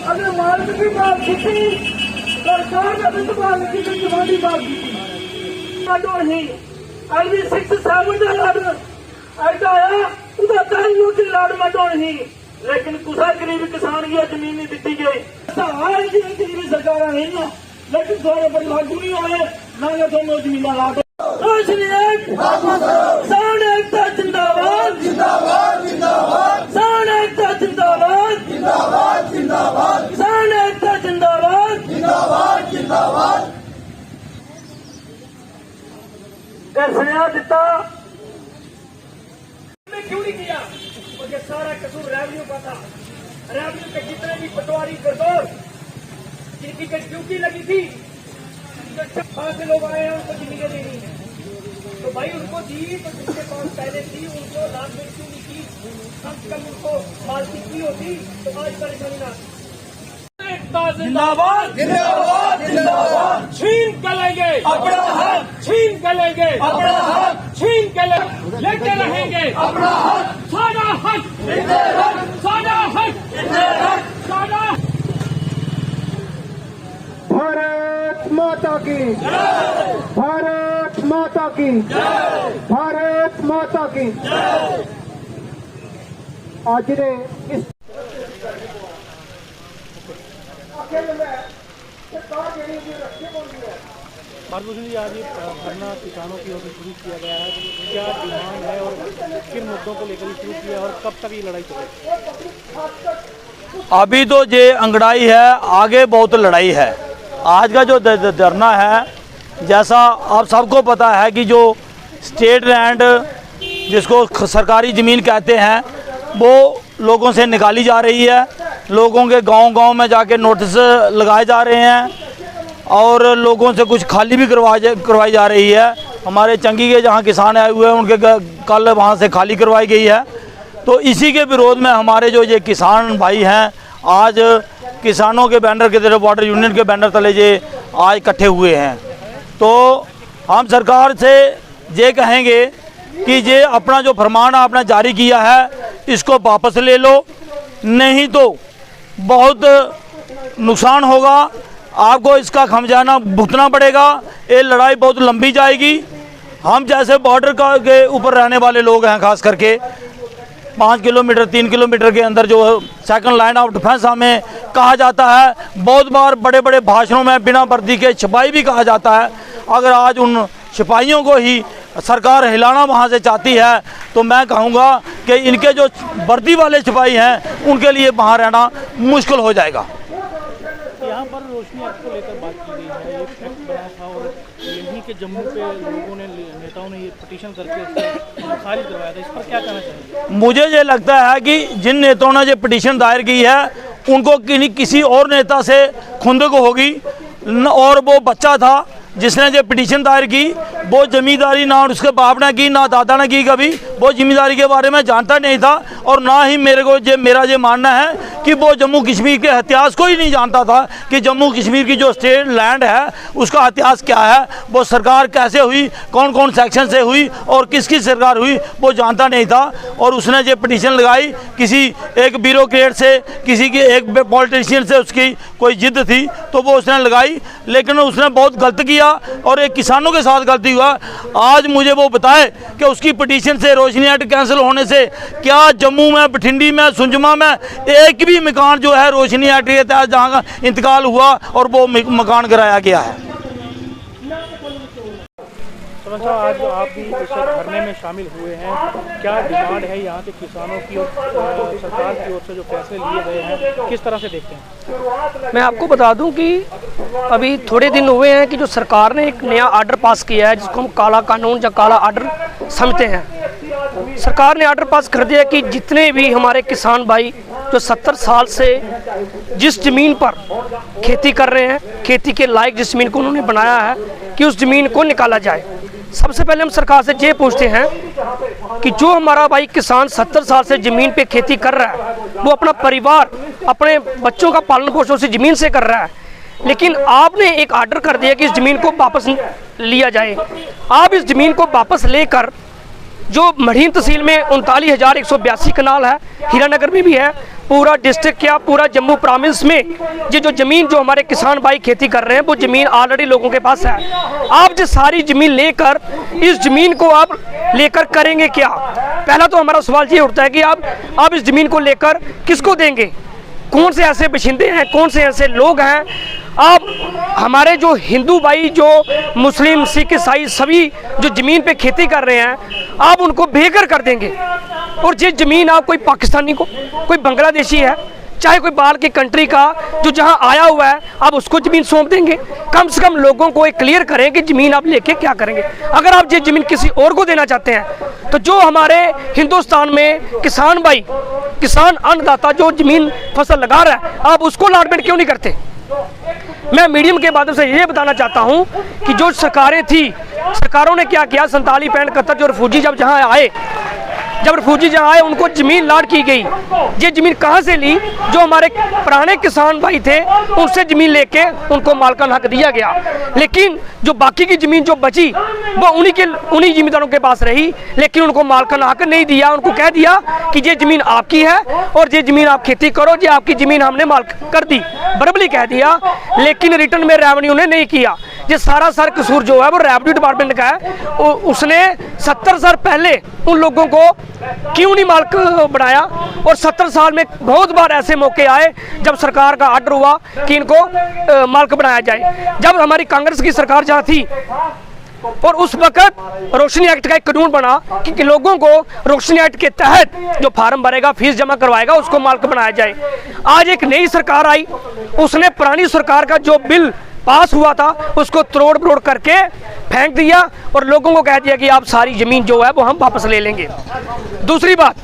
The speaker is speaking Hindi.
अगर मालिक की बात की सरकार ने भी संभाल की जवानी बात की नहीं अभी 6-7 लड़ ऐसा आया उधर 10 लोग लड़ मटो नहीं लेकिन कुछ गरीब किसान की जमीन नहीं दी गई गरीब सरकार नहीं ना लेकिन थोड़े पर लागू नहीं होए ना दोनों जमीन ला दो किसान एकता जिंदाबाद जिंदाबाद जिंदाबाद किसान एकता जिंदाबाद जिंदाबाद जिंदाबाद किसान एकता जिंदाबाद जिंदाबाद जिंदाबाद स्नेहा दिता क्यों नहीं किया और ये सारा कसूर रेवन्यू का था। रेवन्यू के जितने भी पटवारी गिरदौर जिनकी ड्यूटी लगी थी वहां से लोग आए हैं उनको जमीनें देनी है तो भाई उनको दी तो जिनके पास पहले थी उनको लाभ में क्यों नहीं की कम से कम उनको मालकी की होती तो आज परेशानी ना जिंदाबाद जिंदाबाद जिंदाबाद छीन कर लेंगे अपना हक छीन कर लेंगे अपना हक छीन कर लेके रहेंगे अपना हक सारा हक सारा हक सारा भारत माता की भारत माता की भारत माता की आज ने इस भारभूषण जी आज ये धरना किसानों की ओर से शुरू किया गया है क्या डिमांड है और किन मुद्दों को लेकर शुरू किया और कब तक ये लड़ाई चलेगी? अभी तो ये अंगड़ाई है आगे बहुत लड़ाई है। आज का जो धरना है जैसा आप सबको पता है कि जो स्टेट लैंड जिसको सरकारी ज़मीन कहते हैं वो लोगों से निकाली जा रही है। लोगों के गांव-गांव में जाके नोटिस लगाए जा रहे हैं और लोगों से कुछ खाली भी करवाई जा रही है। हमारे चंगी के जहां किसान आए हुए हैं उनके कल वहां से खाली करवाई गई है। तो इसी के विरोध में हमारे जो ये किसान भाई हैं आज किसानों के बैनर के तरफ वाटर यूनियन के बैनर तले ये आज इकट्ठे हुए हैं। तो हम सरकार से ये कहेंगे कि ये अपना जो फरमान आपने जारी किया है इसको वापस ले लो, नहीं तो बहुत नुकसान होगा, आपको इसका खमियाजा भुगतना पड़ेगा। ये लड़ाई बहुत लंबी जाएगी। हम जैसे बॉर्डर के ऊपर रहने वाले लोग हैं, खास करके 5 किलोमीटर 3 किलोमीटर के अंदर जो सेकंड लाइन ऑफ डिफेंस हमें कहा जाता है, बहुत बार बड़े बड़े भाषणों में बिना वर्दी के सिपाही भी कहा जाता है। अगर आज उन सिपाहियों को ही सरकार हिलाना वहाँ से चाहती है तो मैं कहूँगा कि इनके जो वर्दी वाले सिपाही हैं उनके लिए वहाँ रहना मुश्किल हो जाएगा। यहाँ पर रोशनी एक्ट को लेकर बात की गई है। ये एक्ट बना था और यहीं के जम्मू पे लोगों ने नेताओं ने ये पिटीशन करके उसको खारिज करवाया था। इस पर क्या कहना चाहिए? मुझे ये लगता है कि जिन नेताओं ने ये पिटीशन दायर की है उनको किसी और नेता से खुंदक होगी और वो बच्चा था जिसने ये पिटीशन दायर की, वो जमींदारी ना उसके बाप ने की ना दादा ने की, कभी वो जिम्मेदारी के बारे में जानता नहीं था और ना ही मेरा ये मानना है कि वो जम्मू कश्मीर के इतिहास को ही नहीं जानता था कि जम्मू कश्मीर की जो स्टेट लैंड है उसका इतिहास क्या है, वो सरकार कैसे हुई, कौन कौन सेक्शन से हुई और किसकी सरकार हुई, वो जानता नहीं था। और उसने ये पिटीशन लगाई किसी एक ब्यूरोक्रेट से, किसी के एक पॉलिटिशियन से उसकी कोई जिद थी तो वो उसने लगाई, लेकिन उसने बहुत गलत किया और एक किसानों के साथ गलती हुआ। आज मुझे वो बताए कि उसकी पिटीशन से रोशनी एक्ट कैंसिल होने से क्या जम्मू में, बठिंडी में, सुंजमा में एक भी मकान जो है रोशनी एक्ट के तहत जहाँ का इंतकाल हुआ और वो मकान गिराया गया है। सरपंच साहब आज आप भी इस धरने में शामिल हुए हैं, क्या डिमांड है यहाँ के किसानों की और सरकार की ओर से जो फैसले लिए गए हैं किस तरह से देखते हैं? मैं आपको बता दूं कि अभी थोड़े दिन हुए हैं कि जो सरकार ने एक नया आर्डर पास किया है जिसको हम काला कानून या काला आर्डर समझते हैं। सरकार ने आर्डर पास कर दिया कि जितने भी हमारे किसान भाई जो 70 साल से जिस ज़मीन पर खेती कर रहे हैं, खेती के लायक जिस ज़मीन को उन्होंने बनाया है कि उस ज़मीन को निकाला जाए। सबसे पहले हम सरकार से ये पूछते हैं कि जो हमारा भाई किसान 70 साल से ज़मीन पे खेती कर रहा है, वो अपना परिवार, अपने बच्चों का पालन पोषण उसी ज़मीन से कर रहा है, लेकिन आपने एक आर्डर कर दिया कि इस ज़मीन को वापस लिया जाए। आप इस ज़मीन को वापस लेकर जो मढ़ीन तहसील में 39,182 कनाल है, हीरानगर में भी है, पूरा डिस्ट्रिक्ट क्या पूरा जम्मू प्रोविंस में ये जो ज़मीन जो हमारे किसान भाई खेती कर रहे हैं वो ज़मीन ऑलरेडी लोगों के पास है। आप जो सारी ज़मीन लेकर इस ज़मीन को आप लेकर करेंगे क्या? पहला तो हमारा सवाल ये उठता है कि आप इस ज़मीन को लेकर किसको देंगे? कौन से ऐसे बशिंदे हैं, कौन से ऐसे लोग हैं? आप हमारे जो हिंदू भाई, जो मुस्लिम, सिख, ईसाई सभी जो ज़मीन पे खेती कर रहे हैं, आप उनको बेघर कर देंगे। और ये ज़मीन आप कोई पाकिस्तानी को, कोई बांग्लादेशी है, चाहे कोई बाहर की कंट्री का जो जहां आया हुआ है, आप उसको ज़मीन सौंप देंगे। कम से कम लोगों को एक क्लियर करें कि ज़मीन आप लेके क्या करेंगे। अगर आप ये ज़मीन किसी और को देना चाहते हैं तो जो हमारे हिंदुस्तान में किसान भाई, किसान अन्नदाता जो ज़मीन फसल लगा रहा है, आप उसको अलॉटमेंट क्यों नहीं करते? मैं मीडियम के माध्यम से ये बताना चाहता हूँ कि जो सरकारें थी, सरकारों ने क्या किया, 47-71 जो रिफ्यूजी जब रिफ्यूजी जहाँ आए उनको ज़मीन लाट की गई। ये ज़मीन कहाँ से ली? जो हमारे पुराने किसान भाई थे उनसे ज़मीन लेके उनको मालकान हक दिया गया। लेकिन जो बाकी की ज़मीन जो बची वो उन्हीं ज़मींदारों के पास रही, लेकिन उनको मालकान हक नहीं दिया। उनको कह दिया कि ये ज़मीन आपकी है और ये ज़मीन आप खेती करो, ये आपकी ज़मीन हमने माल्क कर दी, बरबली कह दिया। लेकिन रिटर्न में रेवेन्यू ने नहीं किया। ये सारा कसूर जो है वो रेवेन्यू डिपार्टमेंट का है। उसने 70 साल पहले उन लोगों को क्यों नहीं माल्क बनाया? और 70 साल में बहुत बार ऐसे मौके आए जब सरकार का आर्डर हुआ कि इनको माल्क बनाया जाए। जब हमारी कांग्रेस की सरकार जहाँ थी और उस वक्त रोशनी एक्ट का एक कानून बना कि लोगों को रोशनी एक्ट के तहत जो फार्म भरेगा, फीस जमा करवाएगा, उसको माल्क बनाया जाए। आज एक नई सरकार आई, उसने पुरानी सरकार का जो बिल पास हुआ था उसको तोड़ मरोड़ करके फेंक दिया और लोगों को कह दिया कि आप सारी ज़मीन जो है वो हम वापस ले लेंगे। दूसरी बात,